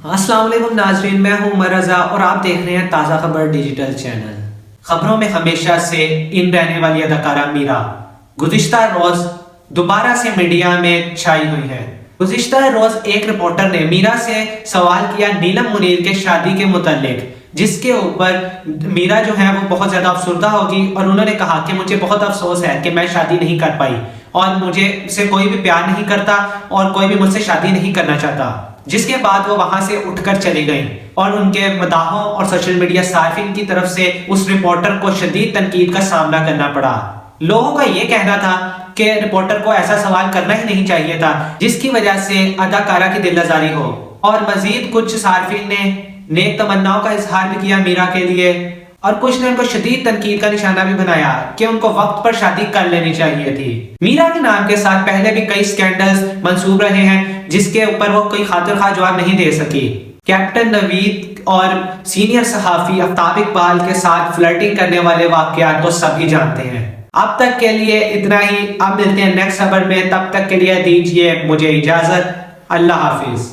السلام علیکم ناظرین، میں ہوں عمر رضا اور آپ دیکھ رہے ہیں تازہ خبر ڈیجیٹل چینل۔ خبروں میں ہمیشہ سے ان رہنے والی اداکارہ میرا گزشتہ روز دوبارہ سے میڈیا میں چھائی ہوئی ہے۔ گزشتہ روز ایک رپورٹر نے میرا سے سوال کیا نیلم منیر کے شادی کے متعلق، جس کے اوپر میرا جو ہے وہ بہت زیادہ افسردہ ہوگی اور انہوں نے کہا کہ مجھے بہت افسوس ہے کہ میں شادی نہیں کر پائی اور مجھے سے کوئی بھی پیار نہیں کرتا اور کوئی بھی مجھ سے شادی نہیں کرنا چاہتا، جس کے بعد وہ وہاں سے اٹھ کر چلی گئیں اور ان کے مداحوں اور سوشل میڈیا صارفین کی طرف سے اس رپورٹر کو شدید تنقید کا سامنا کرنا پڑا۔ لوگوں کا یہ کہنا تھا کہ رپورٹر کو ایسا سوال کرنا ہی نہیں چاہیے تھا جس کی وجہ سے اداکارہ کی دل آزاری ہو، اور مزید کچھ صارفین نے نیک تمناؤں کا اظہار بھی کیا میرا کے لیے، اور کچھ نے ان کو شدید تنقید کا نشانہ بھی بنایا کہ ان کو وقت پر شادی کر لینی چاہیے تھی۔ میرا کے نام کے ساتھ پہلے بھی کئی سکینڈلز منسوب رہے ہیں جس کے اوپر وہ کوئی خاطر خواہ جواب نہیں دے سکی۔ کیپٹن نوید اور سینئر صحافی آفتاب اقبال کے ساتھ فلرٹنگ کرنے والے واقعات تو سبھی جانتے ہیں۔ اب تک کے لیے اتنا ہی، اب ملتے ہیں نیکسٹ خبر میں، تب تک کے لیے دیجیے مجھے اجازت۔ اللہ حافظ۔